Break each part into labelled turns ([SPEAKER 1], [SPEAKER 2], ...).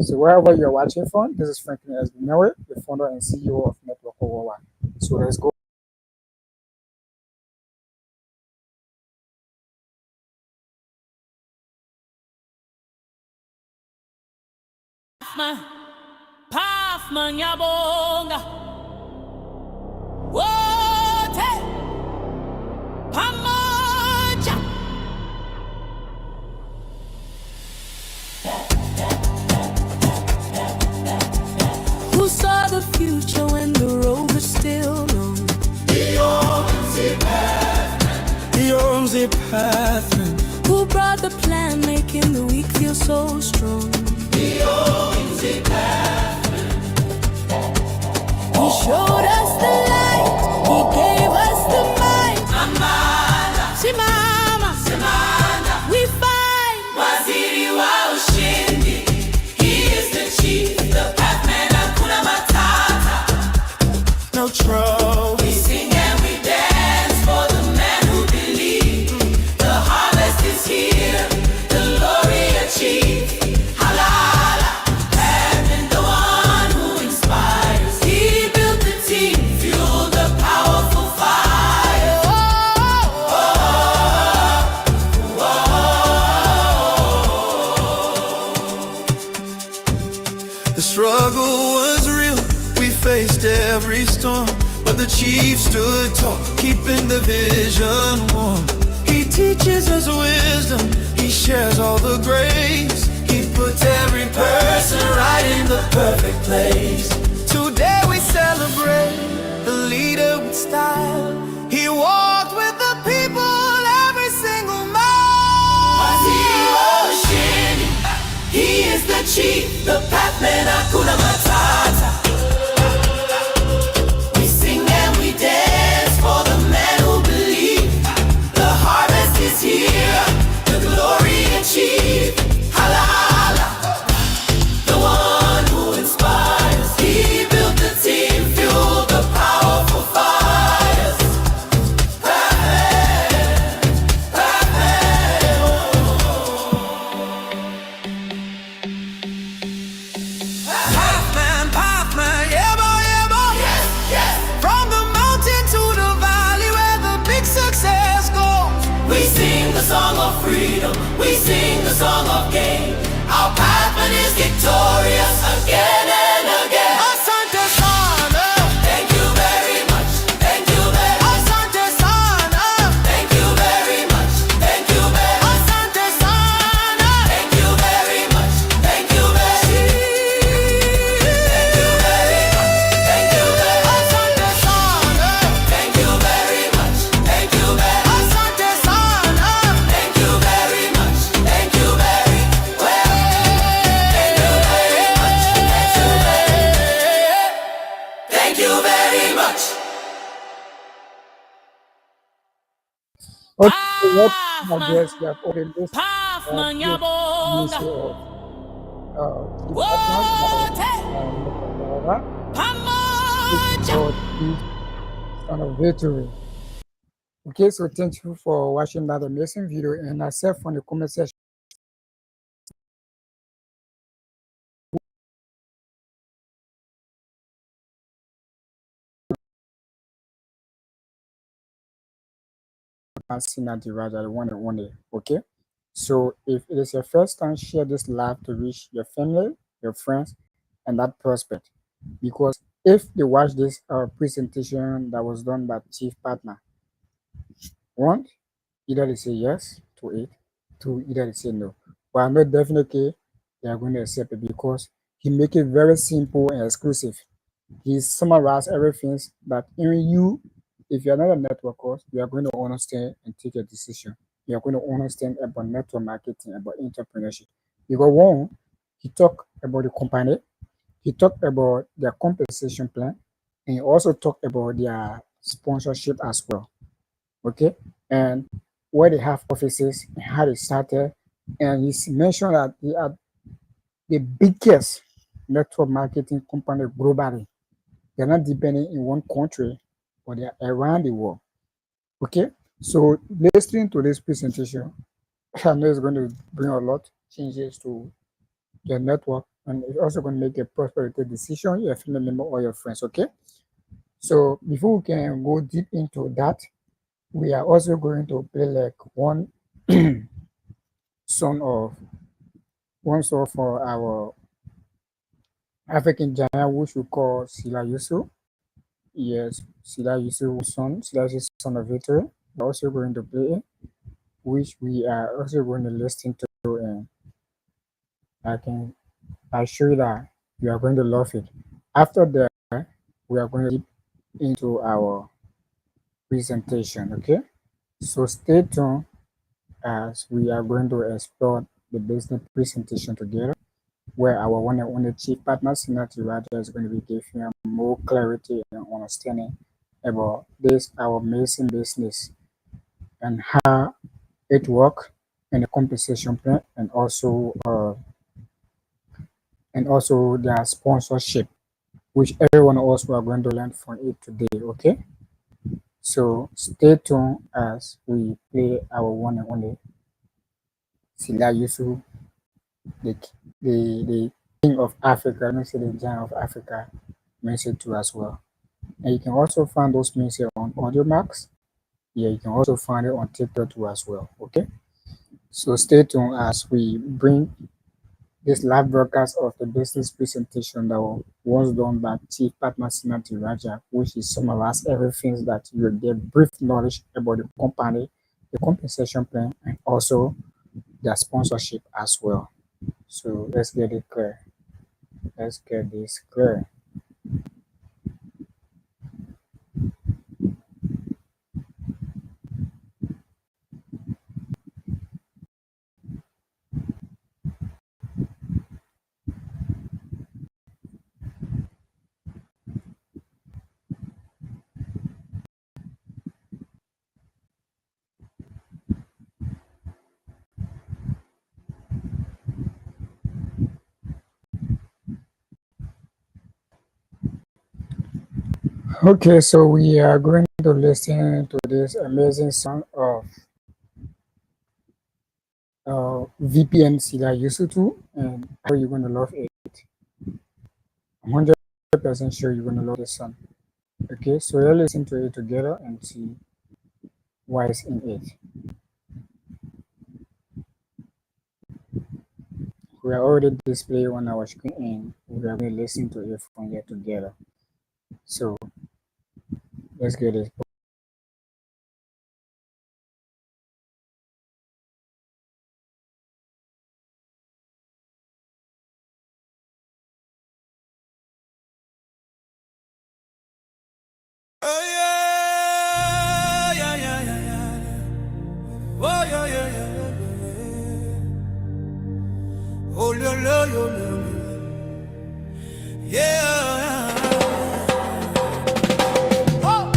[SPEAKER 1] So wherever you're watching from, this is Franklin S. Murray, the founder and CEO of Network Worldwide. So let's go.
[SPEAKER 2] Pafman yabonga wote pamoja. Who saw the future when the road was still long? He owns the path. He owns the path. Who brought the plan, making the weak feel so strong? He owns the path. He showed us the light. He gave us the might. Amanda, Simama, Simanda, we fight. Waziri wa ushindi. He is the chief, the pathman, hakuna matata. No trouble. We sing and we dance for the man who believes. The harvest is here, the glory achieved. Halala, and the one who inspires. He built the team, fueled the powerful fire. The struggle was real, we faced every storm, but the chief stood tall, keeping the vision warm. He teaches us wisdom, he shares all the grace. He puts every person right in the perfect place. Today we celebrate the leader with style. He walked with the people every single mile. He is the chief, the pathman, hakuna matata. We sing and we dance for the man who believes. The harvest is here, the glory achieved. Halala, the one who inspires. He built the team, fueled the powerful fires. Pathman, yeah, boy, yeah, boy. Yes, yes. From the mountain to the valley where the big success goes. We sing the song of freedom, we sing the song of gain. Our pathman is victorious again and again. Asante Sana, thank you very much, thank you very much. Asante Sana, thank you very much, thank you very much. Asante Sana, thank you very much, thank you very much. Thank you very much, thank you very much. Asante Sana, thank you very much, thank you very much. Asante Sana, thank you very much, thank you very well. Thank you very much, thank you very much.
[SPEAKER 1] Okay, so what I guess you have already listened
[SPEAKER 2] Pafman
[SPEAKER 1] to
[SPEAKER 2] yabonga
[SPEAKER 1] Chief Batman
[SPEAKER 2] wote pamoja.
[SPEAKER 1] for this kind of victory. Okay, so thank you for watching that amazing video, and accept from the comment section Sinadi Raja, the one and only. Okay, so if it is your first time, share this live to reach your family, your friends, and that prospect. Because if they watch this presentation that was done by Chief Partner, one, either they say yes to it, two, either they say no. But I know definitely they are going to accept it because he make it very simple and exclusive. He summarized everything that even you, if you're not a networker, you are going to understand and take a decision. You are going to understand about network marketing, about entrepreneurship. Because one, he talked about the company, he talked about their compensation plan, and he also talked about their sponsorship as well. Okay, and where they have offices and how they started, and he mentioned that they are the biggest network marketing company globally. They're not depending in one country, but they're around the world. Okay, so listening to this presentation, I know it's going to bring a lot of changes to your network and it's also going to make a prosperity decision, your family member or your friends. Okay. So before we can go deep into that, we are also going to play like one song of one song for our African giant, which we call Sila Yusuf. Yes, Sila Yusuf son, Sila Yusuf son of victory. We're also going to play it, which we are also going to listen to, and I can assure you that you are going to love it. After that, we are going to deep into our presentation. Okay, so stay tuned as we are going to explore the business presentation together, where our one and only chief partner, Senator Raja, is going to be giving you more clarity and understanding about this, our amazing business, and how it works, and the compensation plan, and also their sponsorship, which everyone else we are going to learn from it today. Okay, so stay tuned as we play our one and only Sila Yusuf, the the king of Africa, let me say the giant of Africa, music too as well. And you can also find those music on AudioMax. Yeah, you can also find it on TikTok too as well. Okay, so stay tuned as we bring this live broadcast of the business presentation that was done by Chief Partner Sinati Raja, which is summarize everything that you will get brief knowledge about the company, the compensation plan, and also their sponsorship as well. So let's get it clear. Let's get this clear. Okay, so we are going to listen to this amazing song of VPN Sila Yusutu, and I know you're going to love it. I'm 100% sure you're going to love this song. Okay, so let's listen to it together and see what is in it. We are already displaying on our screen and we are going to listen to it from here together. So let's get it.
[SPEAKER 2] Oh yeah, yeah, yeah, yeah, yeah. Oh yeah, yeah, yeah, yeah, yeah. Oh la la la la. Yeah. Oh.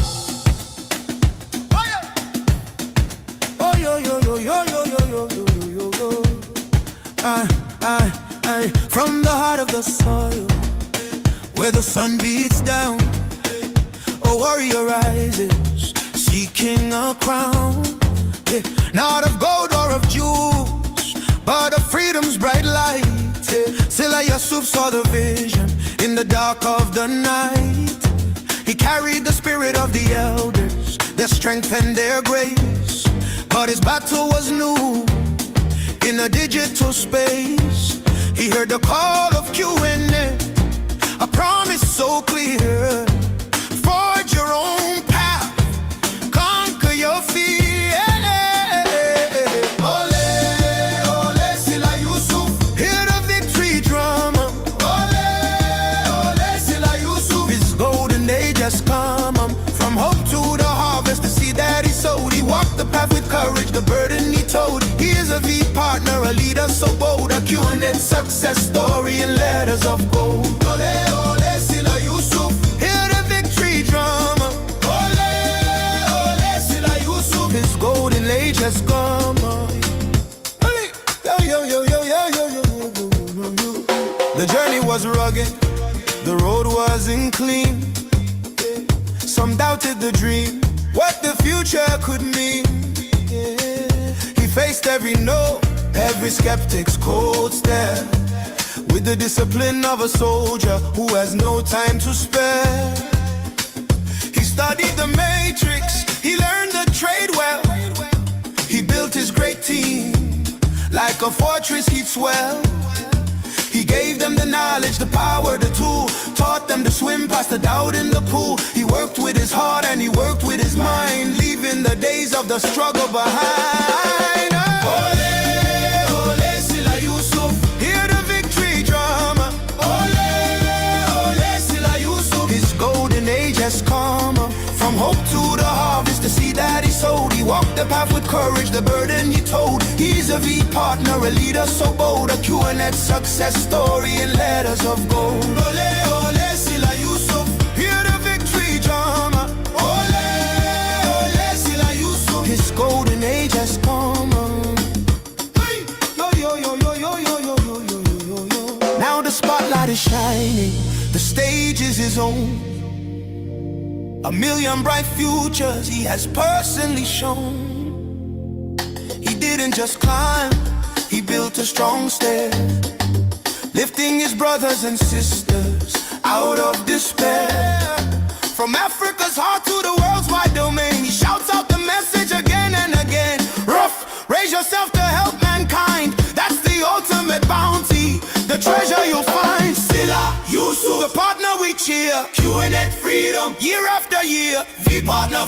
[SPEAKER 2] Oh yeah. Oh yo yo yo yo yo yo yo yo yo yo. From the heart of the soil, where the sun beats down, a warrior rises, seeking a crown. Yeah. Not of gold or of jewels, but of freedom's bright light. Yeah. Sila Yusuf saw the vision in the dark of the night. He carried the spirit of the elders, their strength and their grace. But his battle was new in a digital space. He heard the call of Q&A, a promise so clear. Forge your own path, conquer your fear. Ole, ole, Sila Yusuf, hear the victory drum. Ole, ole, Sila Yusuf, his golden age has come. From hope to the harvest, the seed that he sowed. He walked the path with courage, the burden he towed. He is a V partner, a leader so bold, a Q&A success story in letters of gold. Ole, ole, Sila Yusuf, hear the victory drum. Ole, ole, Sila Yusuf, his golden age has come. Hey, yo, yo, yo, yo, yo, yo, yo, yo, yo. The journey was rugged, the road wasn't clean. Some doubted the dream, what the future could mean. He faced every no, every skeptic's cold stare.
[SPEAKER 3] with the discipline of a soldier who has no time to spare. He studied the matrix, he learned the trade well. He built his great team, like a fortress he'd swell. He gave them the knowledge, the power, the tool, taught them to swim past the doubt in the pool. He worked with his heart and he worked with his mind, leaving the days of the struggle behind. Ole, ole, Sila Yusuf, hear the victory drama. Ole, ole, Sila Yusuf, his golden age has come. From hope to the harvest, the seed that he sowed. He walked the path with courage, the burden he told. He's a V partner, a leader so bold, a QNet success story in letters of gold. Ole, ole, Sila Yusuf, hear the victory drama. Ole, ole, Sila Yusuf, his golden age has come. Hey! Yo, yo, yo, yo, yo, yo, yo, yo, yo, yo. Now the spotlight is shining, the stage is his own. A million bright futures he has personally shown. He didn't just climb, he built a strong stair, lifting his brothers and sisters out of despair. From Africa's heart to the world's wide domain, he shouts out the message again and again. Rough, raise yourself to help mankind, that's the ultimate bounty, the treasure you'll find. Sila Yusuf, the partner we cheer, QNet freedom, year after year. V partner,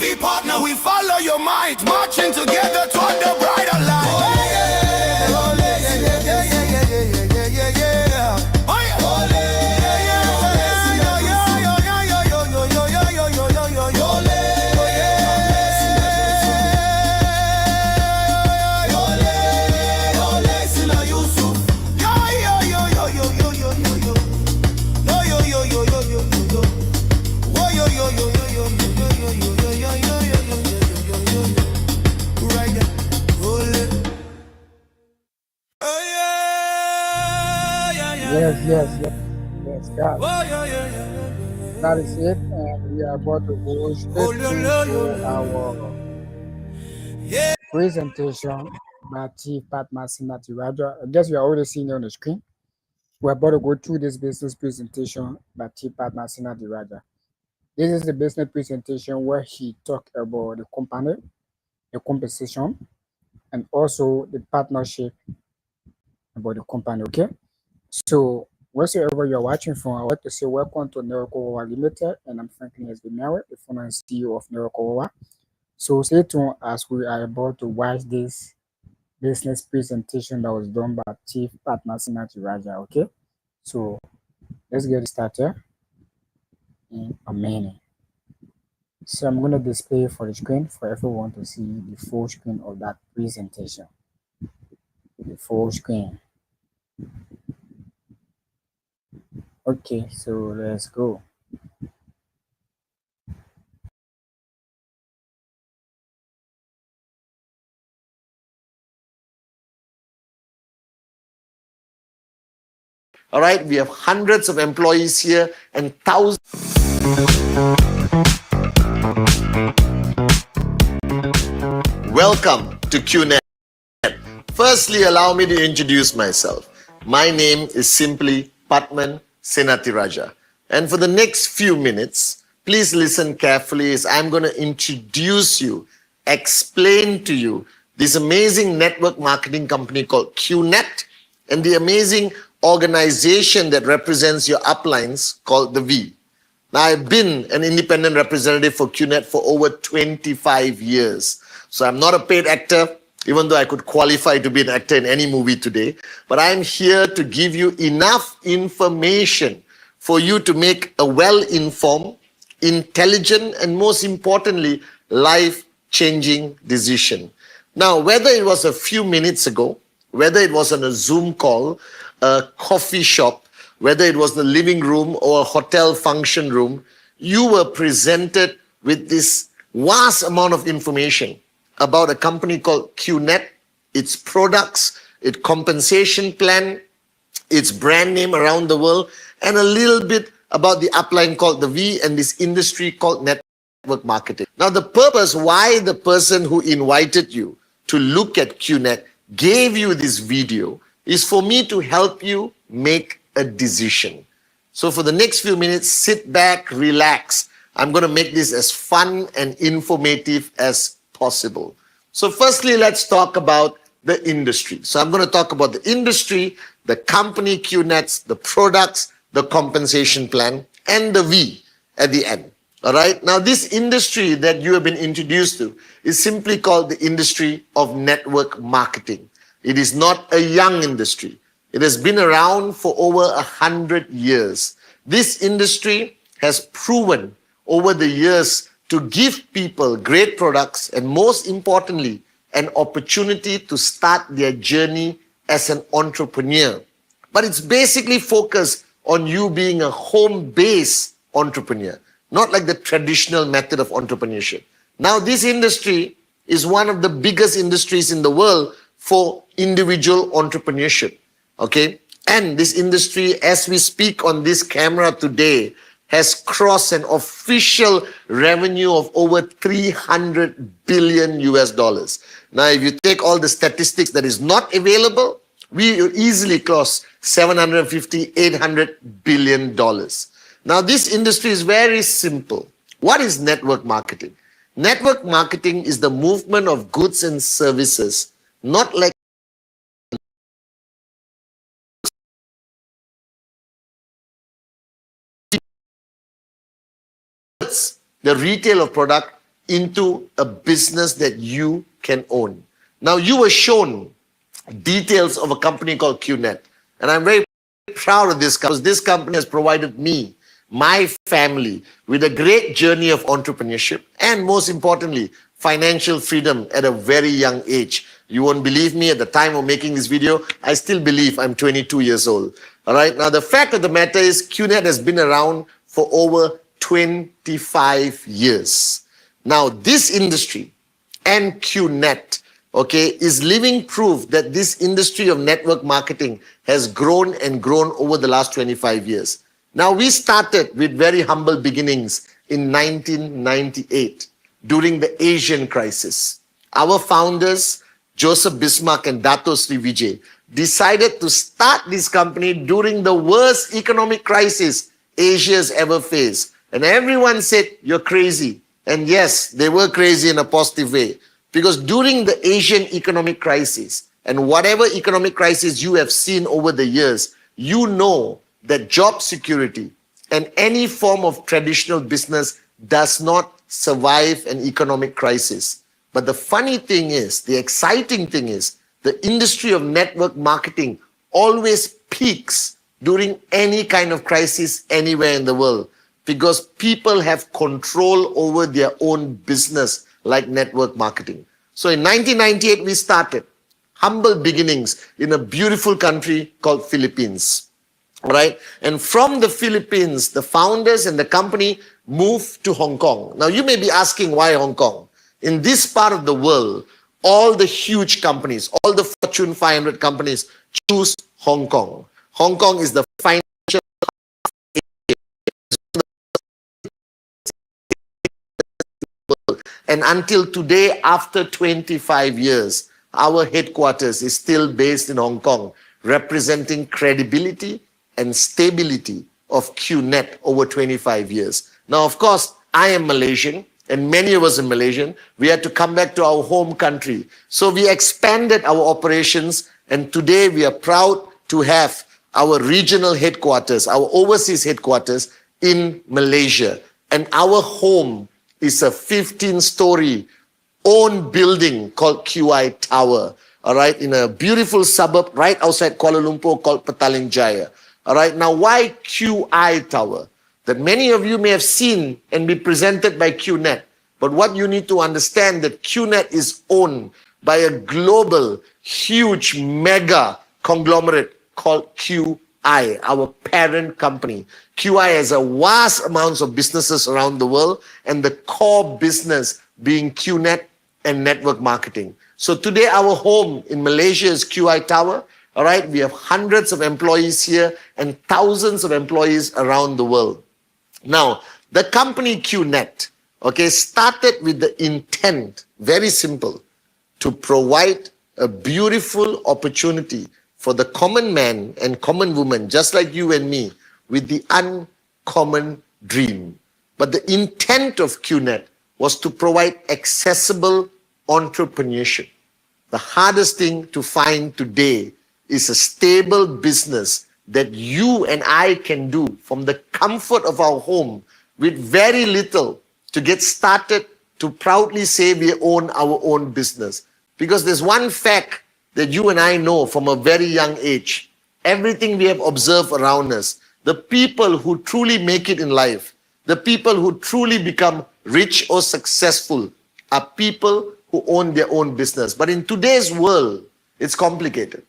[SPEAKER 3] we follow your might, marching together toward the brighter light. Oh yeah, oh yeah, yeah, yeah, yeah, yeah, yeah, yeah, yeah. Oh yeah, oh yeah, yeah, yeah, yeah, yeah, yeah, yo, yo, yo, yo, yo, yo, yo, yo, yo, yo,
[SPEAKER 1] yes, God. That is it, and we are about to go straight to our presentation by Chief Padma Sinathi Raja. I guess you are already seeing it on the screen. We're about to go through this business presentation by Chief Padma Sinathi Raja. This is the business presentation where he talked about the company, the compensation, and also the partnership about the company, okay? So wherever you're watching from, I want to say welcome to Nerokowa Limited, and I'm Franklin S. Mary, the founder and CEO of Nerokowa. So stay tuned as we are about to watch this business presentation that was done by Chief Padma Sinathi Raja, okay? So let's get started in a minute. So I'm going to display for the screen for everyone to see the full screen of that presentation. The full screen. Okay, so let's go.
[SPEAKER 4] All right, we have hundreds of employees here and thousands. Welcome to QNet. Firstly, allow me to introduce myself. My name is simply Padman Sinathi Raja. And for the next few minutes, please listen carefully as I'm going to introduce you, explain to you this amazing network marketing company called QNet and the amazing organization that represents your uplines called the V. Now, I've been an independent representative for QNet for over 25 years. So I'm not a paid actor, even though I could qualify to be an actor in any movie today. But I'm here to give you enough information for you to make a well-informed, intelligent, and most importantly, life-changing decision. Now, whether it was a few minutes ago, whether it was on a Zoom call, a coffee shop, whether it was the living room or a hotel function room, you were presented with this vast amount of information about a company called QNet, its products, its compensation plan, its brand name around the world, and a little bit about the upline called the V and this industry called network marketing. Now, the purpose why the person who invited you to look at QNet gave you this video is for me to help you make a decision. So for the next few minutes, sit back, relax. I'm going to make this as fun and informative as possible. So firstly, let's talk about the industry. So I'm going to talk about the industry, the company QNets, the products, the compensation plan, and the V at the end. All right. Now, this industry that you have been introduced to is simply called the industry of network marketing. It is not a young industry. It has been around for over 100 years. This industry has proven over the years to give people great products and, most importantly, an opportunity to start their journey as an entrepreneur. But it's basically focused on you being a home-based entrepreneur, not like the traditional method of entrepreneurship. Now, this industry is one of the biggest industries in the world for individual entrepreneurship, okay? And this industry, as we speak on this camera today, has crossed an official revenue of over 300 billion US dollars. Now, if you take all the statistics that is not available, we easily cross 750, 800 billion dollars. Now, this industry is very simple. What is network marketing? Network marketing is the movement of goods and services, not like the retail of product into a business that you can own. Now, you were shown details of a company called QNet, and I'm very proud of this because this company has provided me, my family, with a great journey of entrepreneurship and, most importantly, financial freedom at a very young age. You won't believe me, at the time of making this video, I still believe I'm 22 years old. All right. Now, the fact of the matter is QNet has been around for over 25 years. Now, this industry and QNet, okay, is living proof that this industry of network marketing has grown and grown over the last 25 years. Now, we started with very humble beginnings in 1998 during the Asian crisis. Our founders, Joseph Bismarck and Dato Sri Vijay, decided to start this company during the worst economic crisis Asia has ever faced. And everyone said, you're crazy. And yes, they were crazy in a positive way. Because during the Asian economic crisis, and whatever economic crisis you have seen over the years, you know that job security and any form of traditional business does not survive an economic crisis. But the funny thing is, the exciting thing is, the industry of network marketing always peaks during any kind of crisis anywhere in the world, because people have control over their own business like network marketing. So in 1998, we started humble beginnings in a beautiful country called Philippines. All right. And from the Philippines, the founders and the company moved to Hong Kong. Now, you may be asking, why Hong Kong? In this part of the world, all the huge companies, all the Fortune 500 companies choose Hong Kong. Hong Kong is the financial. And until today, after 25 years, our headquarters is still based in Hong Kong, representing credibility and stability of QNet over 25 years. Now, of course, I am Malaysian, and many of us are Malaysian. We had to come back to our home country. So we expanded our operations, and today we are proud to have our regional headquarters, our overseas headquarters in Malaysia. And our home is a 15-story own building called QI Tower, all right, in a beautiful suburb right outside Kuala Lumpur called Petaling Jaya. All right, now why QI Tower? That many of you may have seen and be presented by QNet. But what you need to understand that QNet is owned by a global, huge, mega conglomerate called QI, our parent company. QI has a vast amounts of businesses around the world, and the core business being QNet and network marketing. So today our home in Malaysia is QI Tower. All right, we have hundreds of employees here and thousands of employees around the world. Now, the company QNet, okay, started with the intent, very simple, to provide a beautiful opportunity for the common man and common woman, just like you and me, with the uncommon dream. But the intent of QNet was to provide accessible entrepreneurship. The hardest thing to find today is a stable business that you and I can do from the comfort of our home with very little to get started to proudly say we own our own business. Because there's one fact that you and I know from a very young age. Everything we have observed around us, the people who truly make it in life, the people who truly become rich or successful are people who own their own business. But in today's world, it's complicated.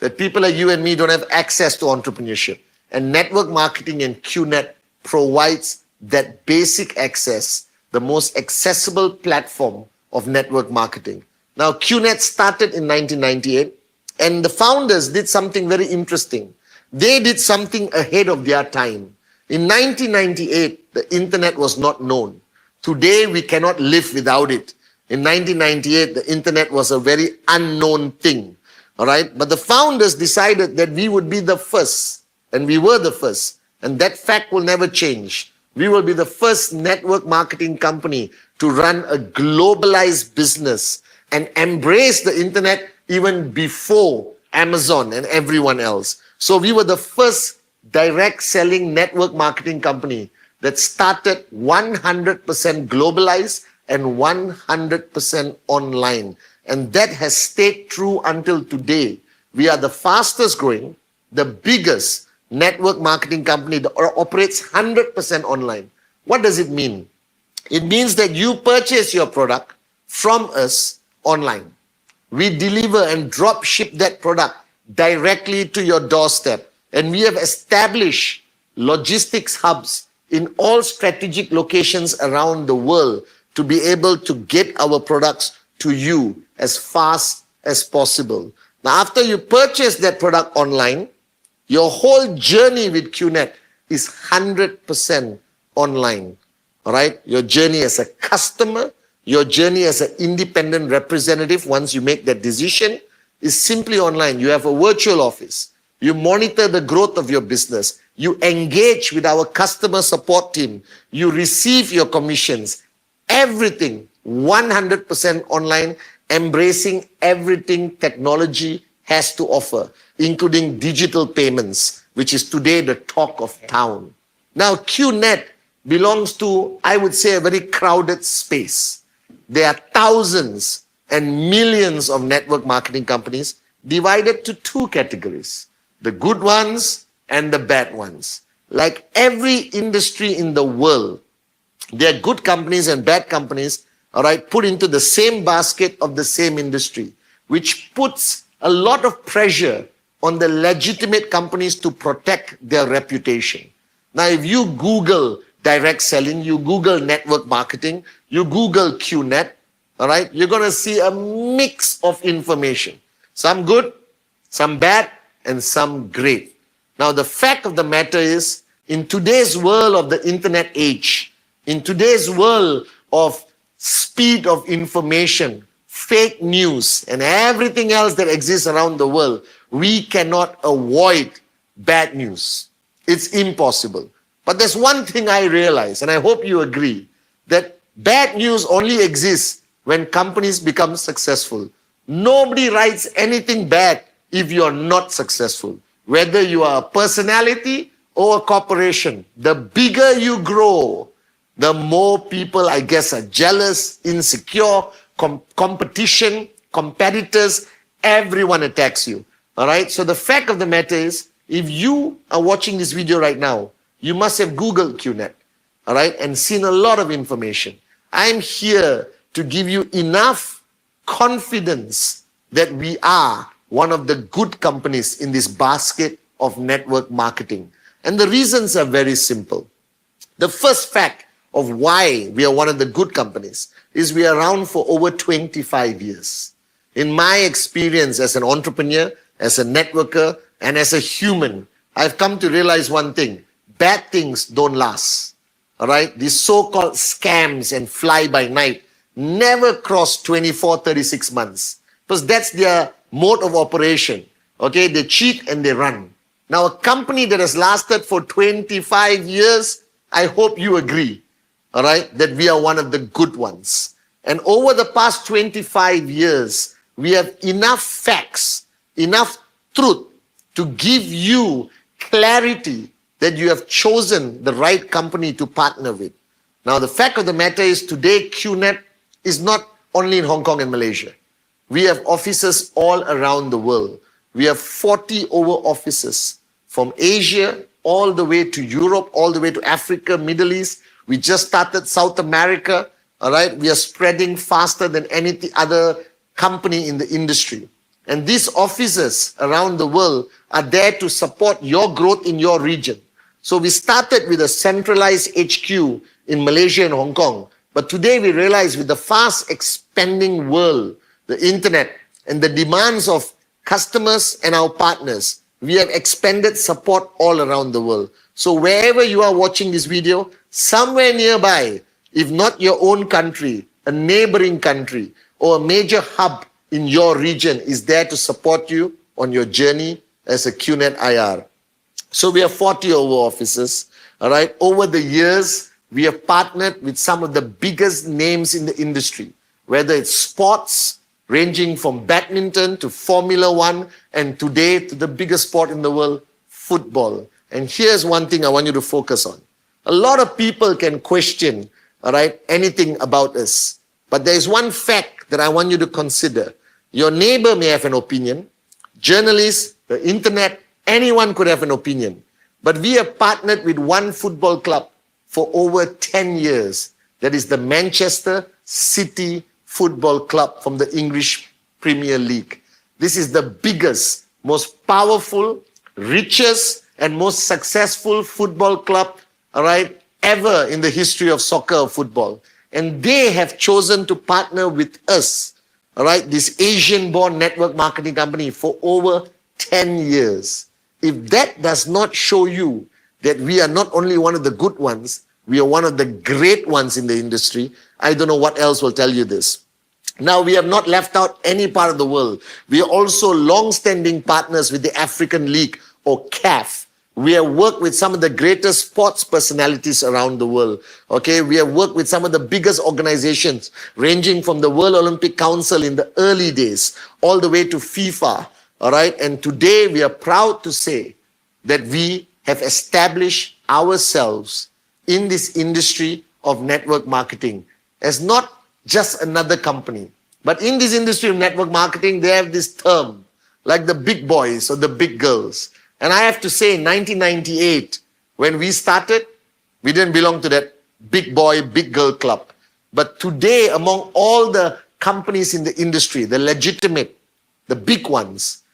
[SPEAKER 4] That people like you and me don't have access to entrepreneurship. And network marketing and QNet provides that basic access, the most accessible platform of network marketing. Now, QNet started in 1998, and the founders did something very interesting. They did something ahead of their time. In 1998, the internet was not known. Today, we cannot live without it. In 1998, the internet was a very unknown thing. All right. But the founders decided that we would be the first, and we were the first. And that fact will never change. We will be the first network marketing company to run a globalized business and embrace the internet even before Amazon and everyone else. So we were the first direct selling network marketing company that started 100% globalized and 100% online. And that has stayed true until today. We are the fastest growing, the biggest network marketing company that operates 100% online. What does it mean? It means that you purchase your product from us online. We deliver and drop ship that product directly to your doorstep. And we have established logistics hubs in all strategic locations around the world to be able to get our products to you as fast as possible. Now, after you purchase that product online, your whole journey with QNet is 100% online. All right? Your journey as a customer, your journey as an independent representative, once you make that decision, is simply online. You have a virtual office. You monitor the growth of your business. You engage with our customer support team. You receive your commissions. Everything 100% online, embracing everything technology has to offer, including digital payments, which is today the talk of town. Now, QNet belongs to, I would say, a very crowded space. There are thousands and millions of network marketing companies divided to two categories, the good ones and the bad ones. Like every industry in the world, there are good companies and bad companies, all right, put into the same basket of the same industry, which puts a lot of pressure on the legitimate companies to protect their reputation. Now, if you Google direct selling, you Google network marketing, you Google QNet, all right, you're going to see a mix of information. Some good, some bad, and some great. Now, the fact of the matter is, in today's world of the internet age, in today's world of speed of information, fake news, and everything else that exists around the world, we cannot avoid bad news. It's impossible. But there's one thing I realize, and I hope you agree, that bad news only exists when companies become successful. Nobody writes anything bad if you're not successful. Whether you are a personality or a corporation, the bigger you grow, the more people, I guess, are jealous, insecure, competition, competitors, everyone attacks you. All right? So the fact of the matter is, if you are watching this video right now, you must have Googled QNet, all right, and seen a lot of information. I'm here to give you enough confidence that we are one of the good companies in this basket of network marketing. And the reasons are very simple. The first fact of why we are one of the good companies is we are around for over 25 years. In my experience as an entrepreneur, as a networker, and as a human, I've come to realize one thing. Bad things don't last. All right? These so-called scams and fly-by-night never cross 24, 36 months. Because that's their mode of operation. Okay, they cheat and they run. Now, a company that has lasted for 25 years, I hope you agree, all right, that we are one of the good ones. And over the past 25 years, we have enough facts, enough truth to give you clarity that you have chosen the right company to partner with. Now, the fact of the matter is today, QNet is not only in Hong Kong and Malaysia. We have offices all around the world. We have 40 over offices from Asia all the way to Europe, all the way to Africa, Middle East. We just started South America, all right? We are spreading faster than any other company in the industry. And these offices around the world are there to support your growth in your region. So we started with a centralized HQ in Malaysia and Hong Kong. But today we realize with the fast expanding world, the internet, and the demands of customers and our partners, we have expanded support all around the world. So wherever you are watching this video, somewhere nearby, if not your own country, a neighboring country, or a major hub in your region is there to support you on your journey as a QNet IR. So we have 40 over offices, all right? Over the years, we have partnered with some of the biggest names in the industry, whether it's sports, ranging from badminton to Formula One, and today to the biggest sport in the world, football. And here's one thing I want you to focus on. A lot of people can question, all right, anything about us. But there is one fact that I want you to consider. Your neighbor may have an opinion. Journalists, the internet, anyone could have an opinion. But we have partnered with one football club for over 10 years. That is the Manchester City Football Club from the English Premier League. This is the biggest, most powerful, richest, and most successful football club, all right, ever in the history of soccer or football. And they have chosen to partner with us, all right, this Asian-born network marketing company for over 10 years. If that does not show you that we are not only one of the good ones, we are one of the great ones in the industry, I don't know what else will tell you this. Now, we have not left out any part of the world. We are also long-standing partners with the African League, or CAF. We have worked with some of the greatest sports personalities around the world. Okay, we have worked with some of the biggest organizations, ranging from the World Olympic Council in the early days, all the way to FIFA. All right, and today we are proud to say that we have established ourselves in this industry of network marketing as not just another company. But in this industry of network marketing, they have this term, like the big boys or the big girls. And I have to say, in 1998, when we started, we didn't belong to that big boy, big girl club. But today, among all the companies in the industry, the legitimate, the big ones,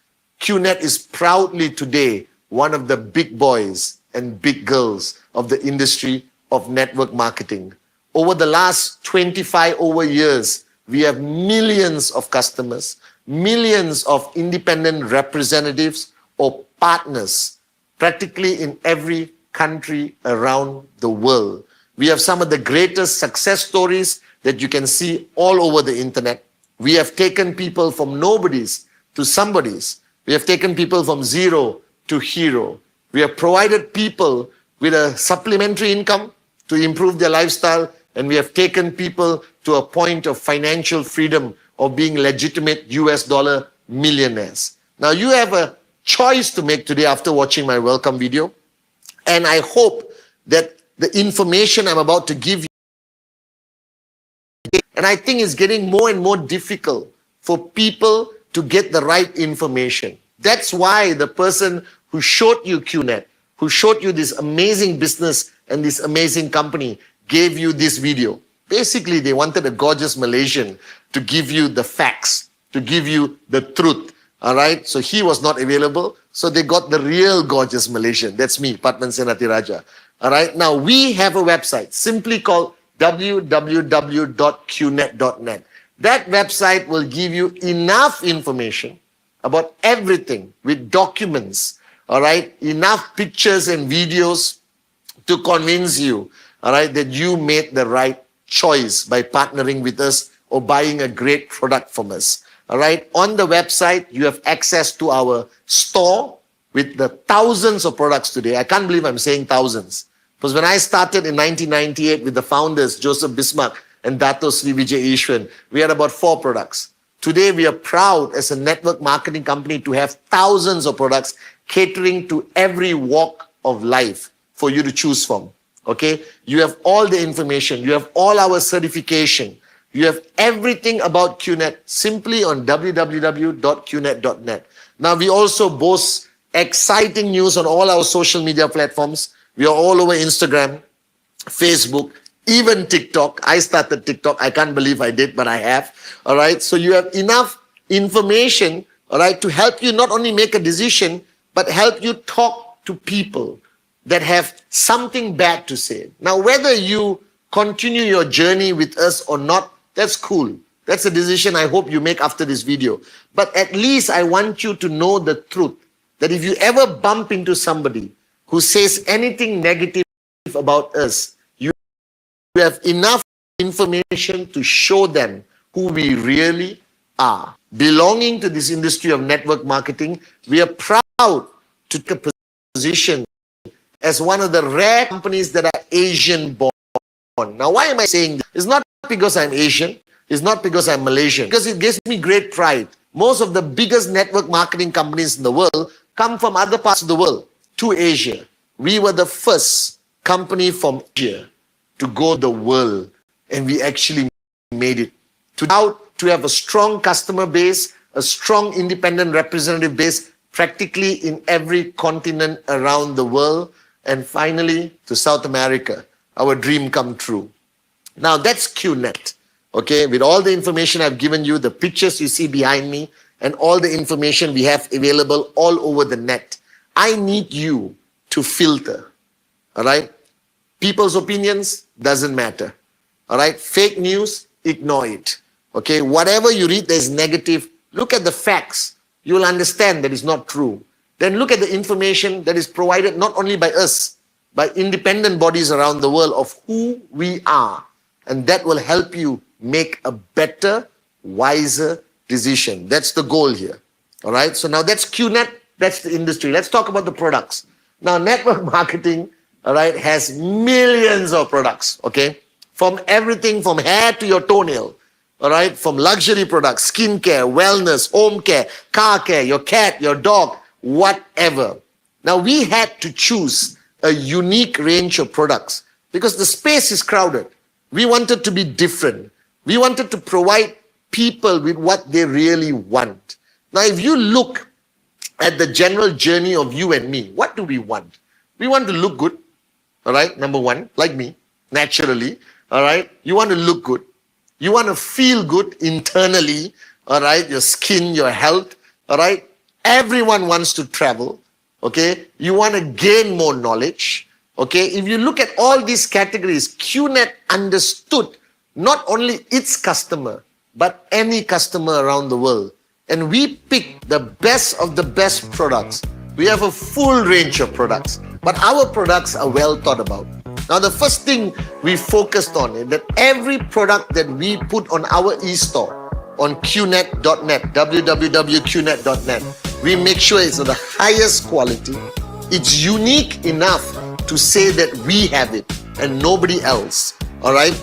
[SPEAKER 4] QNet is proudly today one of the big boys and big girls of the industry of network marketing. Over the last 25 over years, we have millions of customers, millions of independent representatives or partners, practically in every country around the world. We have some of the greatest success stories that you can see all over the internet. We have taken people from nobodies to somebodies. We have taken people from zero to hero. We have provided people with a supplementary income to improve their lifestyle, and we have taken people to a point of financial freedom of being legitimate US dollar millionaires. Now you have a choice to make today after watching my welcome video, and I hope that the information I'm about to give you, and I think it's getting more and more difficult for people to get the right information. That's why the person who showed you QNet, who showed you this amazing business and this amazing company, gave you this video. Basically, they wanted a gorgeous Malaysian to give you the facts, to give you the truth. All right, so he was not available, so they got the real gorgeous Malaysian. That's me, Patman Senatiraja. All right, now we have a website simply called www.qnet.net. That website will give you enough information about everything with documents, all right, enough pictures and videos to convince you, all right, that you made the right choice by partnering with us or buying a great product from us. All right. On the website, you have access to our store with the thousands of products today. I can't believe I'm saying thousands. Because when I started in 1998 with the founders, Joseph Bismarck and Dato Sri Vijay Ishwan, we had about 4 products. Today, we are proud as a network marketing company to have thousands of products catering to every walk of life for you to choose from. Okay? You have all the information. You have all our certification. You have everything about QNet simply on www.qnet.net. Now, we also boast exciting news on all our social media platforms. We are all over Instagram, Facebook, even TikTok. I started TikTok. I can't believe I did, but I have. All right. So you have enough information, all right, to help you not only make a decision, but help you talk to people that have something bad to say. Now, whether you continue your journey with us or not, that's cool. That's a decision I hope you make after this video. But at least I want you to know the truth, that if you ever bump into somebody who says anything negative about us, you have enough information to show them who we really are. Belonging to this industry of network marketing, we are proud to take a position as one of the rare companies that are Asian born. Now, why am I saying this? It's not because I'm Asian. It's not because I'm Malaysian. Because it gives me great pride. Most of the biggest network marketing companies in the world come from other parts of the world to Asia. We were the first company from Asia to go the world, and we actually made it. To have a strong customer base, a strong independent representative base, practically in every continent around the world, and finally to South America, our dream come true. Now that's QNet, okay? With all the information I've given you, the pictures you see behind me, and all the information we have available all over the net, I need you to filter, all right? People's opinions doesn't matter, all right? Fake news, ignore it, okay? Whatever you read that is negative, look at the facts. You'll understand that it's not true. Then look at the information that is provided not only by us, by independent bodies around the world of who we are. And that will help you make a better, wiser decision. That's the goal here. All right. So now that's QNet. That's the industry. Let's talk about the products. Now, network marketing, all right, has millions of products. Okay. From everything from hair to your toenail. All right. From luxury products, skincare, wellness, home care, car care, your cat, your dog, whatever. Now, we had to choose a unique range of products because the space is crowded. We wanted to be different. We wanted to provide people with what they really want. Now, if you look at the general journey of you and me, what do we want? We want to look good, all right, number one, like me, naturally, all right? You want to look good. You want to feel good internally, all right? Your skin, your health, all right? Everyone wants to travel, okay? You want to gain more knowledge, okay? If you look at all these categories, QNet understood not only its customer, but any customer around the world. And we pick the best of the best products. We have a full range of products, but our products are well thought about. Now, the first thing we focused on is that every product that we put on our e-store, on qnet.net, www.qnet.net, we make sure it's of the highest quality. It's unique enough to say that we have it and nobody else, all right?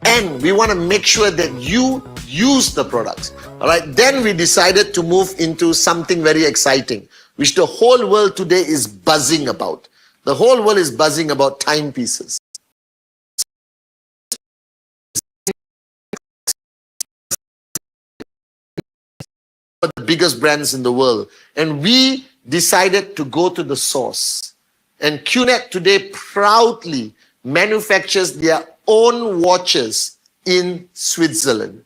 [SPEAKER 4] And we want to make sure that you use the products, all right? Then we decided to move into something very exciting, which the whole world today is buzzing about. The whole world is buzzing about timepieces. The biggest brands in the world, and we decided to go to the source. And QNet today proudly manufactures their own watches in Switzerland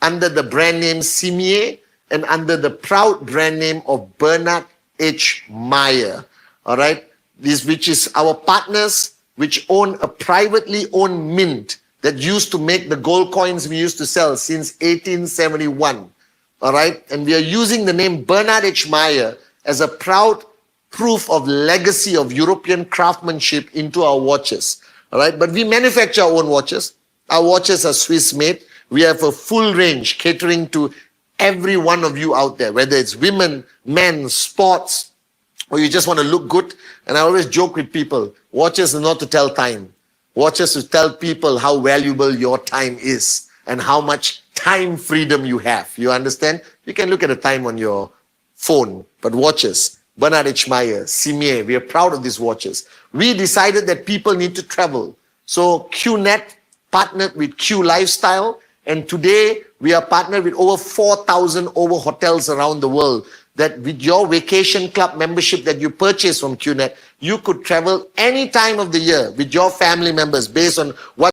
[SPEAKER 4] under the brand name Simier and under the proud brand name of Bernard H. Meyer. All right, which is our partners, which own a privately owned mint that used to make the gold coins we used to sell since 1871. All right, and we are using the name Bernard H. Meyer as a proud proof of legacy of European craftsmanship into our watches. All right, but we manufacture our own watches. Our watches are Swiss made. We have a full range catering to every one of you out there, whether it's women, men, sports, or you just want to look good. And I always joke with people, watches are not to tell time. Watches to tell people how valuable your time is and how much time freedom you have. You understand? You can look at the time on your phone, but watches, Bernard H. Meyer, Simier, we are proud of these watches. We decided that people need to travel. So QNet partnered with Q Lifestyle, and today we are partnered with over 4,000 hotels around the world, that with your vacation club membership that you purchase from QNet, you could travel any time of the year with your family members based on what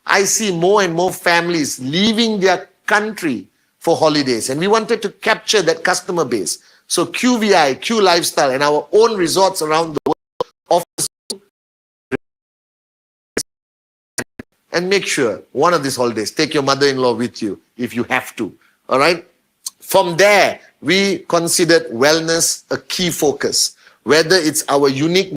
[SPEAKER 4] I see more and more families leaving their country for holidays, and we wanted to capture that customer base. So QVI, Q Lifestyle, and our own resorts around the world offers, and make sure one of these holidays, take your mother-in-law with you if you have to. All right. From there, we considered wellness a key focus, whether it's our unique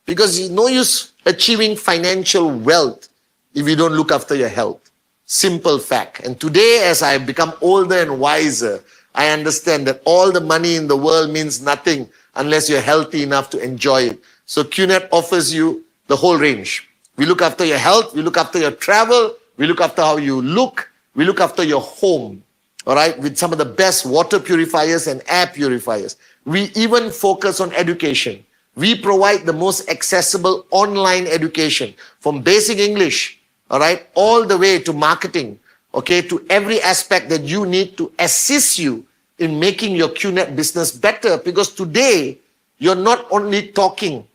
[SPEAKER 4] because it's no use achieving financial wealth if you don't look after your health. Simple fact. And today, as I have become older and wiser, I understand that all the money in the world means nothing unless you're healthy enough to enjoy it. So QNet offers you the whole range. We look after your health, we look after your travel, we look after how you look, we look after your home, all right, with some of the best water purifiers and air purifiers. We even focus on education. We provide the most accessible online education from basic English, all right, all the way to marketing, okay, to every aspect that you need to assist you in making your QNet business better. Because today, you're not only talking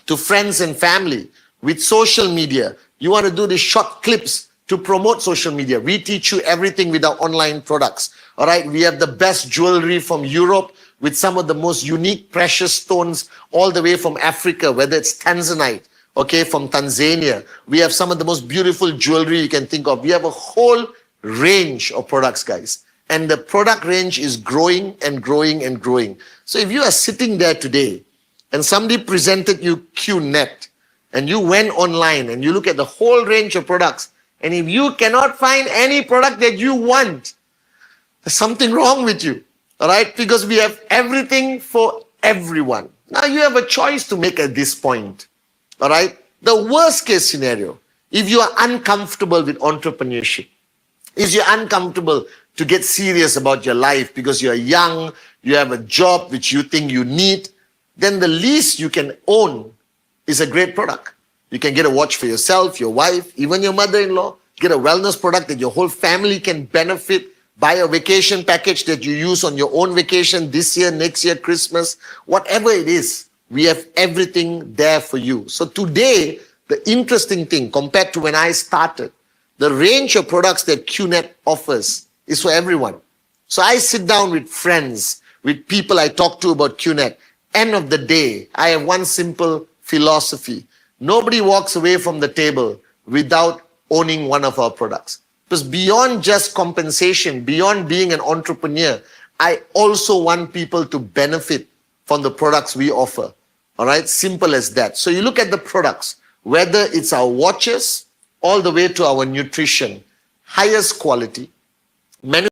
[SPEAKER 4] to friends and family with social media. You want to do the short clips to promote social media. We teach you everything with our online products, all right. We have the best jewelry from Europe, with some of the most unique precious stones all the way from Africa, whether it's Tanzanite, okay, from Tanzania. We have some of the most beautiful jewelry you can think of. We have a whole range of products, guys. And the product range is growing and growing and growing. So if you are sitting there today and somebody presented you QNet and you went online and you look at the whole range of products, and if you cannot find any product that you want, there's something wrong with you. All right, because we have everything for everyone. Now you have a choice to make at this point. All right, the worst case scenario, if you are uncomfortable with entrepreneurship, if you're uncomfortable to get serious about your life because you're young, you have a job which you think you need, then the least you can own is a great product. You can get a watch for yourself, your wife, even your mother-in-law, get a wellness product that your whole family can benefit. Buy a vacation package that you use on your own vacation this year, next year, Christmas, whatever it is, we have everything there for you. So today, the interesting thing compared to when I started, the range of products that QNet offers is for everyone. So I sit down with friends, with people I talk to about QNet. End of the day, I have one simple philosophy. Nobody walks away from the table without owning one of our products. Because beyond just compensation, beyond being an entrepreneur, I also want people to benefit from the products we offer. All right, simple as that. So you look at the products, whether it's our watches, all the way to our nutrition, highest quality, manufactured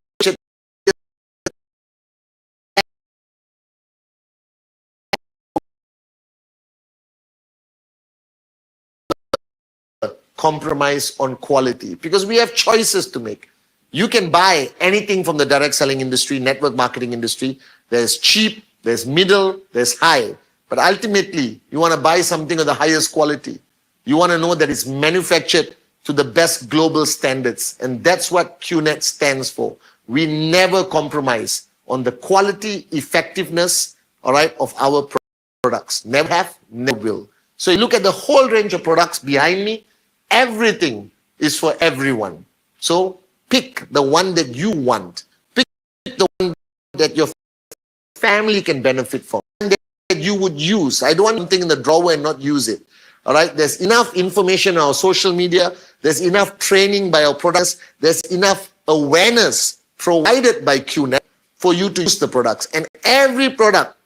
[SPEAKER 4] compromise on quality, because we have choices to make. You can buy anything from the direct selling industry, network marketing industry. There's cheap, there's middle, there's high. But ultimately, you want to buy something of the highest quality. You want to know that it's manufactured to the best global standards. And that's what QNet stands for. We never compromise on the quality, effectiveness, all right, of our products. Never have, never will. So you look at the whole range of products behind me. Everything is for everyone. So pick the one that you want. Pick the one that your family can benefit from, that you would use. I don't want something in the drawer and not use it. All right, there's enough information on our social media. There's enough training by our products. There's enough awareness provided by QNet for you to use the products. And every product,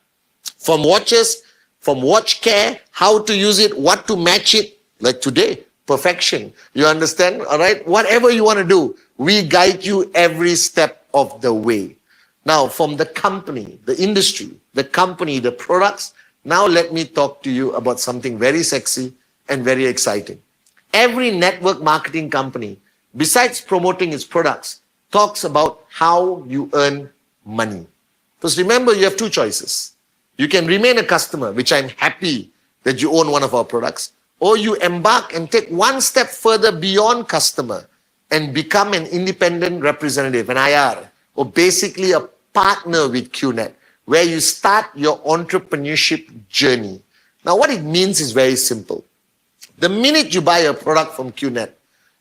[SPEAKER 4] from watches, from watch care, how to use it, what to match it, like today, perfection. You understand? All right, whatever you want to do, we guide you every step of the way. Now, from the company, the industry, the company, the products, now let me talk to you about something very sexy and very exciting. Every network marketing company, besides promoting its products, talks about how you earn money. Because remember, you have two choices. You can remain a customer, which I'm happy that you own one of our products, or you embark and take one step further beyond customer and become an independent representative, an IR, or basically a partner with QNet, where you start your entrepreneurship journey. Now, what it means is very simple. The minute you buy a product from QNet,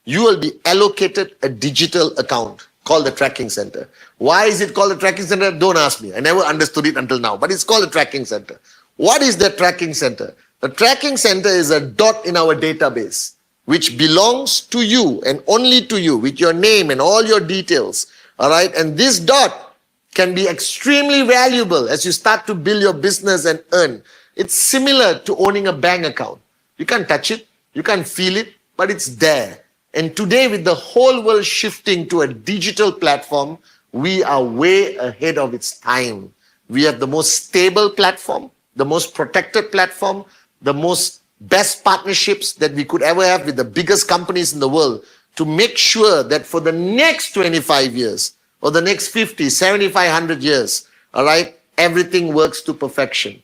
[SPEAKER 4] you will be allocated a digital account called the tracking center. Why is it called the tracking center? Don't ask me. I never understood it until now, but it's called the tracking center. What is the tracking center? The tracking center is a dot in our database, which belongs to you and only to you, with your name and all your details. All right. And this dot can be extremely valuable as you start to build your business and earn. It's similar to owning a bank account. You can't touch it, you can't feel it, but it's there. And today, with the whole world shifting to a digital platform, we are way ahead of its time. We have the most stable platform, the most protected platform, the most best partnerships that we could ever have with the biggest companies in the world to make sure that for the next 25 years or the next 50, 75, 100 years, all right, everything works to perfection.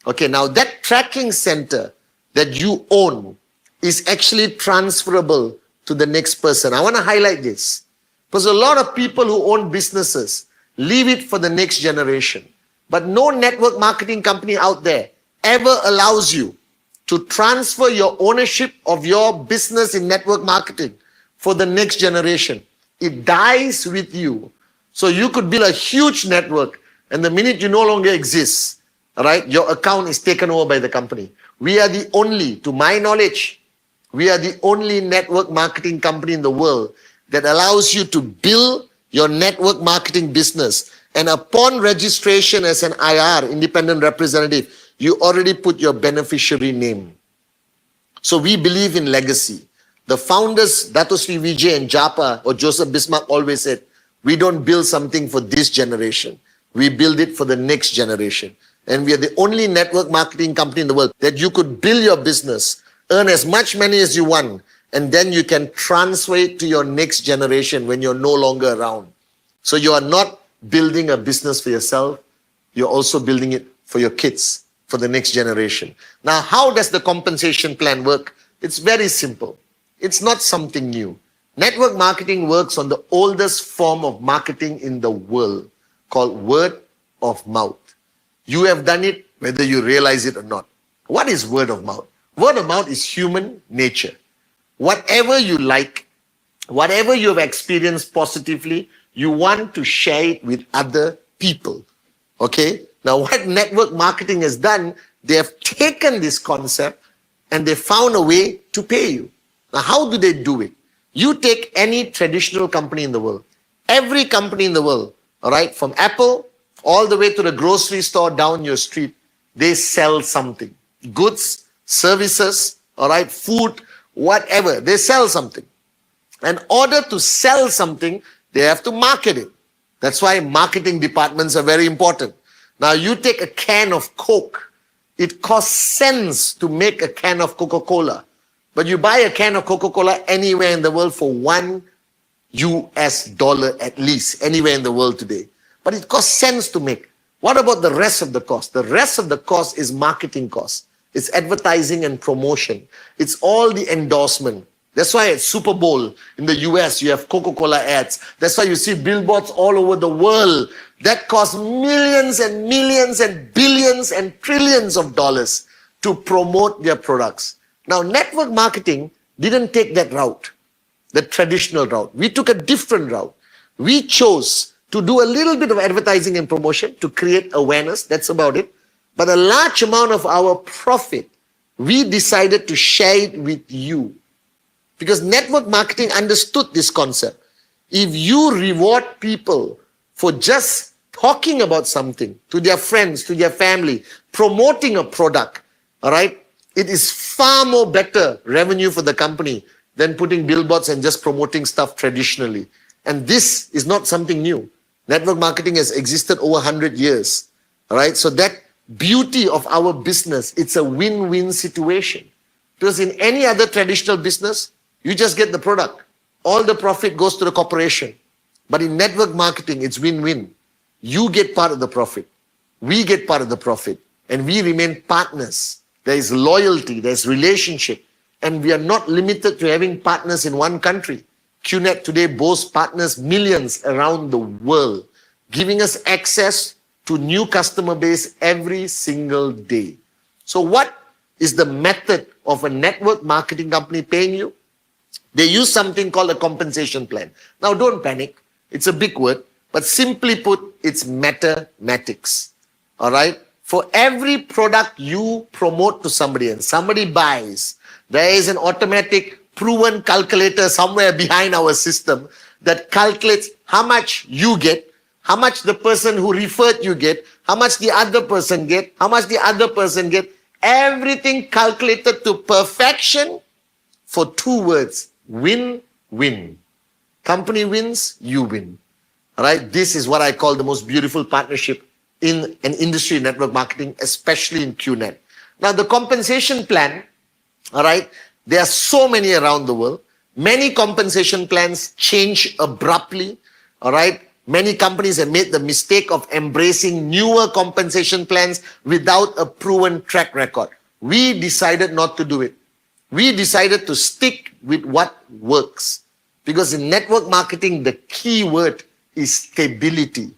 [SPEAKER 4] Okay, now that tracking center that you own is actually transferable to the next person. I want to highlight this because a lot of people who own businesses leave it for the next generation. But no network marketing company out there ever allows you to transfer your ownership of your business in network marketing for the next generation. It dies with you. So you could build a huge network, and the minute you no longer exist, all right, your account is taken over by the company. We are the only, to my knowledge, we are the only network marketing company in the world that allows you to build your network marketing business. And upon registration as an IR, independent representative, you already put your beneficiary name. So we believe in legacy. The founders, Dato Sri Vijay and Japa or Joseph Bismarck always said, we don't build something for this generation. We build it for the next generation. And we are the only network marketing company in the world that you could build your business, earn as much money as you want, and then you can transfer it to your next generation when you're no longer around. So you are not building a business for yourself, you're also building it for your kids, for the next generation. Now, how does the compensation plan work? It's very simple. It's not something new. Network marketing works on the oldest form of marketing in the world called word of mouth. You have done it whether you realize it or not. What is word of mouth? Word of mouth is human nature. Whatever you like, whatever you have experienced positively, you want to share it with other people. Okay? Now, what network marketing has done, they have taken this concept and they found a way to pay you. Now, how do they do it? You take any traditional company in the world, every company in the world, all right, from Apple all the way to the grocery store down your street, they sell something. Goods, services, all right, food, whatever, they sell something. In order to sell something, they have to market it. That's why marketing departments are very important. Now, you take a can of Coke, it costs cents to make a can of Coca-Cola. But you buy a can of Coca-Cola anywhere in the world for $1 at least, anywhere in the world today. But it costs cents to make. What about the rest of the cost? The rest of the cost is marketing cost. It's advertising and promotion. It's all the endorsement. That's why at Super Bowl in the US, you have Coca-Cola ads. That's why you see billboards all over the world that cost millions and millions and billions and trillions of dollars to promote their products. Now, network marketing didn't take that route, the traditional route. We took a different route. We chose to do a little bit of advertising and promotion to create awareness. That's about it. But a large amount of our profit, we decided to share it with you. Because network marketing understood this concept. If you reward people for just talking about something to their friends, to their family, promoting a product, all right, it is far more better revenue for the company than putting billboards and just promoting stuff traditionally. And this is not something new. Network marketing has existed over 100 years. All right, so that beauty of our business, it's a win-win situation. Because in any other traditional business, you just get the product. All the profit goes to the corporation. But in network marketing, it's win-win. You get part of the profit. We get part of the profit. And we remain partners. There is loyalty, there's relationship. And we are not limited to having partners in one country. QNet today boasts partners millions around the world, giving us access to new customer base every single day. So what is the method of a network marketing company paying you? They use something called a compensation plan. Now don't panic. It's a big word, but simply put, it's mathematics. All right? For every product you promote to somebody and somebody buys, there is an automatic proven calculator somewhere behind our system that calculates how much you get, how much the person who referred you get, how much the other person get, how much the other person get. Everything calculated to perfection for 2 words: win-win. Company wins, you win. All right, this is what I call the most beautiful partnership in an industry network marketing, especially in QNet. Now, the compensation plan, all right, there are so many around the world. Many compensation plans change abruptly, all right? Many companies have made the mistake of embracing newer compensation plans without a proven track record. We decided not to do it. We decided to stick with what works. Because in network marketing, the key word is stability.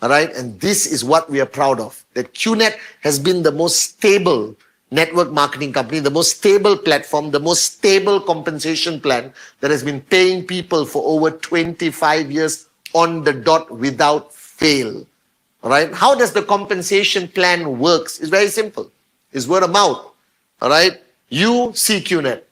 [SPEAKER 4] All right, and this is what we are proud of, that QNet has been the most stable network marketing company, the most stable platform, the most stable compensation plan that has been paying people for over 25 years on the dot without fail. All right, how does the compensation plan works? It's very simple. It's word of mouth. All right, you see QNet,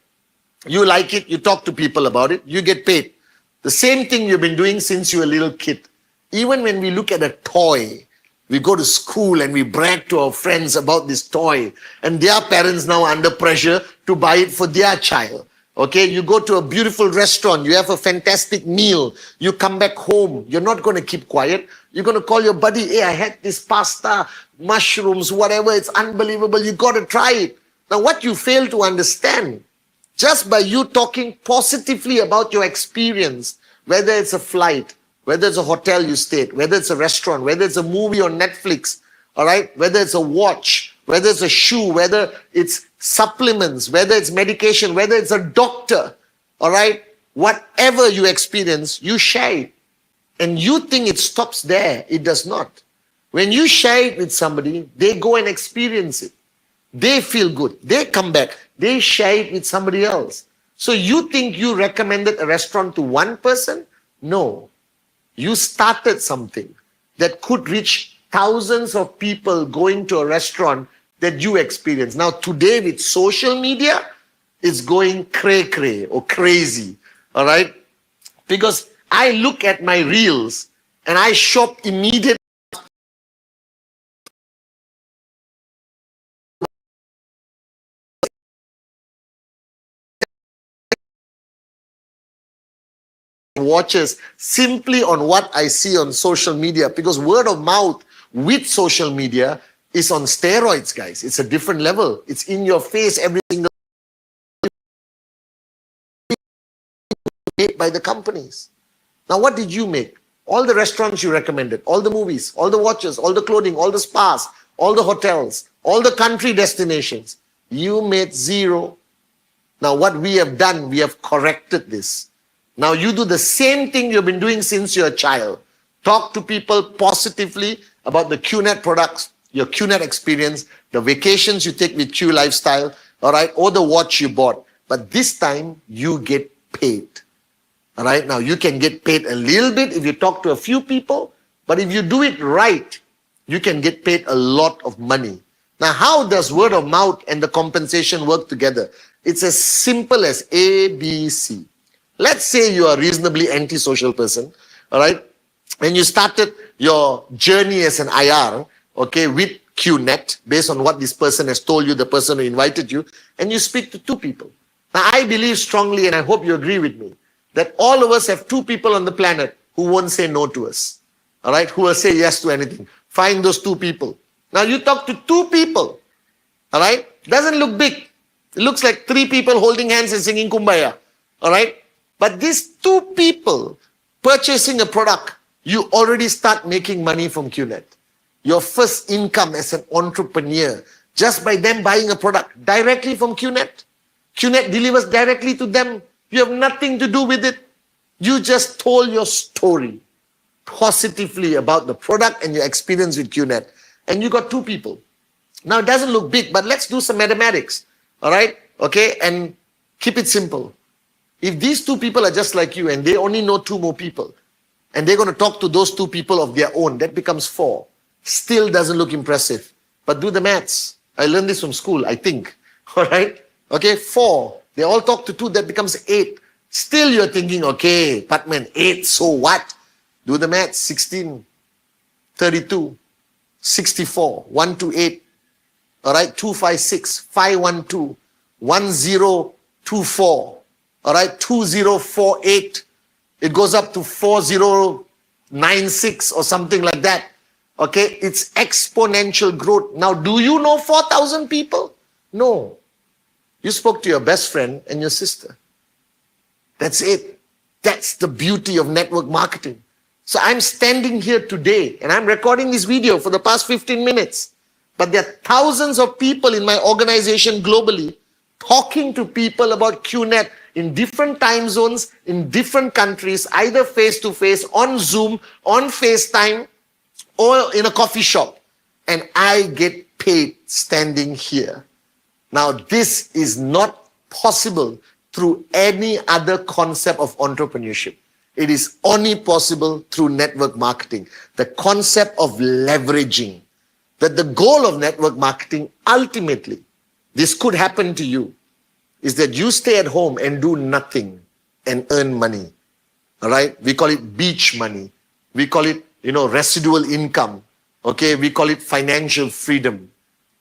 [SPEAKER 4] you like it, you talk to people about it, you get paid. The same thing you've been doing since you were a little kid. Even when we look at a toy, we go to school and we brag to our friends about this toy, and their parents now are under pressure to buy it for their child. Okay, you go to a beautiful restaurant, you have a fantastic meal, you come back home, you're not going to keep quiet. You're going to call your buddy, hey, I had this pasta, mushrooms, whatever, it's unbelievable, you got to try it. Now, what you fail to understand, just by you talking positively about your experience, whether it's a flight, whether it's a hotel you stayed, whether it's a restaurant, whether it's a movie on Netflix, all right, whether it's a watch, whether it's a shoe, whether it's supplements, whether it's medication, whether it's a doctor, all right, whatever you experience, you share it. And you think it stops there. It does not. When you share it with somebody, they go and experience it. They feel good. They come back. They share it with somebody else. So you think you recommended a restaurant to one person? No. You started something that could reach thousands of people going to a restaurant that you experience. Now, today with social media, it's going cray-cray or crazy, all right? Because I look at my reels and I shop immediately. Watches simply on what I see on social media, because word of mouth with social media is on steroids, guys. It's a different level. It's in your face every single day by the companies. Now, what did you make? All the restaurants you recommended, all the movies, all the watches, all the clothing, all the spas, all the hotels, all the country destinations. You made zero. Now, what we have done, we have corrected this. Now you do the same thing you've been doing since you're a child. Talk to people positively about the QNet products, your QNet experience, the vacations you take with Q Lifestyle, all right, or the watch you bought. But this time you get paid. All right, now you can get paid a little bit if you talk to a few people, but if you do it right, you can get paid a lot of money. Now, how does word of mouth and the compensation work together? It's as simple as A, B, C. Let's say you are a reasonably antisocial person, all right? And you started your journey as an IR, okay, with QNet, based on what this person has told you, the person who invited you, and you speak to two people. Now, I believe strongly, and I hope you agree with me, that all of us have two people on the planet who won't say no to us, all right, who will say yes to anything. Find those two people. Now, you talk to two people, all right? Doesn't look big. It looks like three people holding hands and singing Kumbaya, all right? But these two people purchasing a product, you already start making money from QNet. Your first income as an entrepreneur, just by them buying a product directly from QNet. QNet delivers directly to them. You have nothing to do with it. You just told your story positively about the product and your experience with QNet. And you got two people. Now, it doesn't look big, but let's do some mathematics. All right? Okay? And keep it simple. If these two people are just like you and they only know two more people, and they're going to talk to those two people of their own, that becomes 4. Still doesn't look impressive. But do the maths. I learned this from school, I think. All right? Okay, 4. They all talk to 2, that becomes 8. Still you're thinking, okay, Patman, 8, so what? Do the maths. 16, 32, 64, 1 to 8. All right, 256, 512, 1024. All right, 2048. It goes up to 4096 or something like that. Okay, it's exponential growth. Now, do you know 4,000 people? No. You spoke to your best friend and your sister. That's it. That's the beauty of network marketing. So I'm standing here today and I'm recording this video for the past 15 minutes. But there are thousands of people in my organization globally talking to people about QNet in different time zones, in different countries, either face-to-face, on Zoom, on FaceTime, or in a coffee shop. And I get paid standing here. Now, this is not possible through any other concept of entrepreneurship. It is only possible through network marketing. The concept of leveraging. That the goal of network marketing, ultimately, this could happen to you, is that you stay at home and do nothing and earn money. All right? We call it beach money. We call it, residual income. Okay? We call it financial freedom.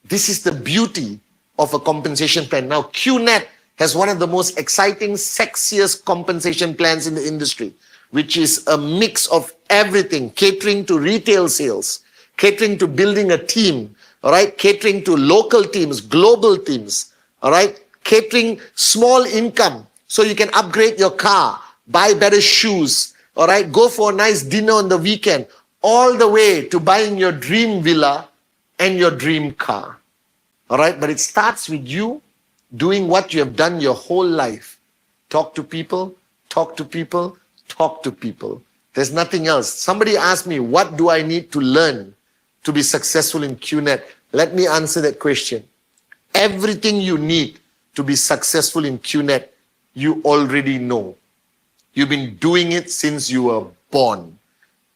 [SPEAKER 4] This is the beauty of a compensation plan. Now, QNet has one of the most exciting, sexiest compensation plans in the industry, which is a mix of everything, catering to retail sales, catering to building a team, all right, catering to local teams, global teams, all right, catering small income so you can upgrade your car, buy better shoes, all right, go for a nice dinner on the weekend, all the way to buying your dream villa and your dream car, all right? But it starts with you doing what you have done your whole life. Talk to people, talk to people, talk to people. There's nothing else. Somebody asked me, what do I need to learn to be successful in QNet? Let me answer that question. Everything you need to be successful in QNet, you already know. You've been doing it since you were born.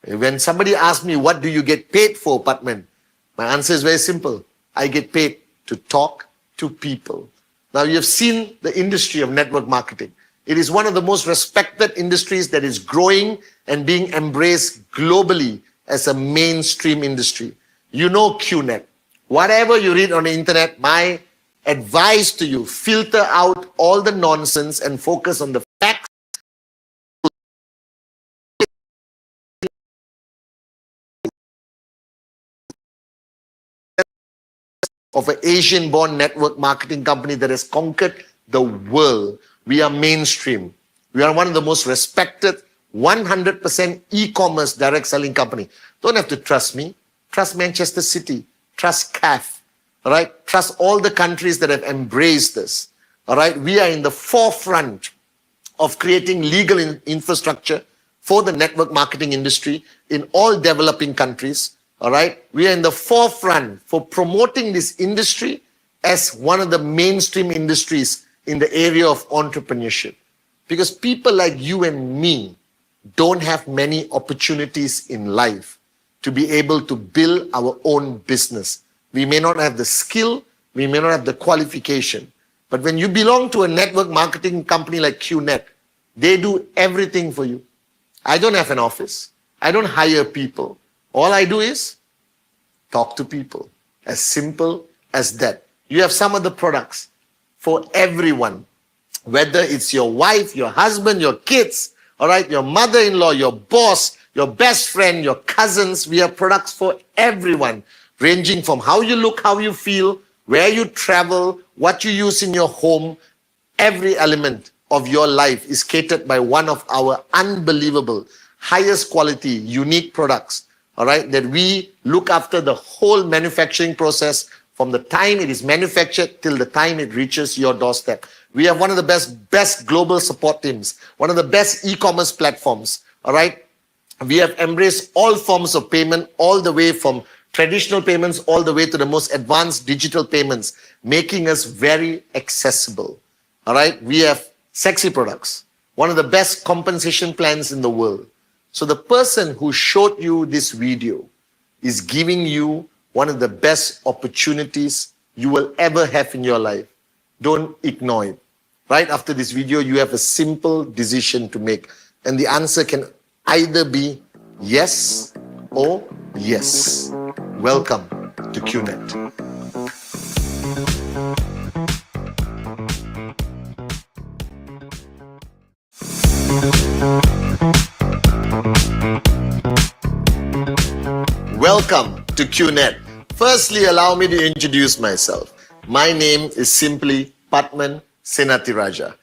[SPEAKER 4] When somebody asks me, what do you get paid for, Patman? My answer is very simple. I get paid to talk to people. Now, you have seen the industry of network marketing. It is one of the most respected industries that is growing and being embraced globally as a mainstream industry. You know QNet. Whatever you read on the internet, my advice to you, filter out all the nonsense and focus on the facts. Of an Asian-born network marketing company that has conquered the world. We are mainstream. We are one of the most respected 100% e-commerce direct selling company. Don't have to trust me. Trust Manchester City. Trust CAF. All right? Trust all the countries that have embraced this. All right? We are in the forefront of creating legal infrastructure for the network marketing industry in all developing countries. All right? We are in the forefront for promoting this industry as one of the mainstream industries in the area of entrepreneurship. Because people like you and me don't have many opportunities in life to be able to build our own business. we may not have the skill, we may not have the qualification. But when you belong to a network marketing company like QNet, they do everything for you. I don't have an office. I don't hire people. All I do is talk to people. As simple as that. You have some of the products for everyone. Whether it's your wife, your husband, your kids, all right, your mother-in-law, your boss, your best friend, your cousins. We have products for everyone, ranging from how you look, how you feel, where you travel, what you use in your home. Every element of your life is catered by one of our unbelievable, highest quality, unique products, all right, that we look after the whole manufacturing process from the time it is manufactured till the time it reaches your doorstep. We have one of the best global support teams, one of the best e-commerce platforms, all right? We have embraced all forms of payment, all the way from traditional payments all the way to the most advanced digital payments, making us very accessible, all right? We have sexy products, one of the best compensation plans in the world. So the person who showed you this video is giving you one of the best opportunities you will ever have in your life. Don't ignore it. Right after this video, you have a simple decision to make. And the answer can either be yes or yes. Welcome to QNet. Welcome to QNet. Firstly, allow me to introduce myself. My name is simply Padman Senathirajah.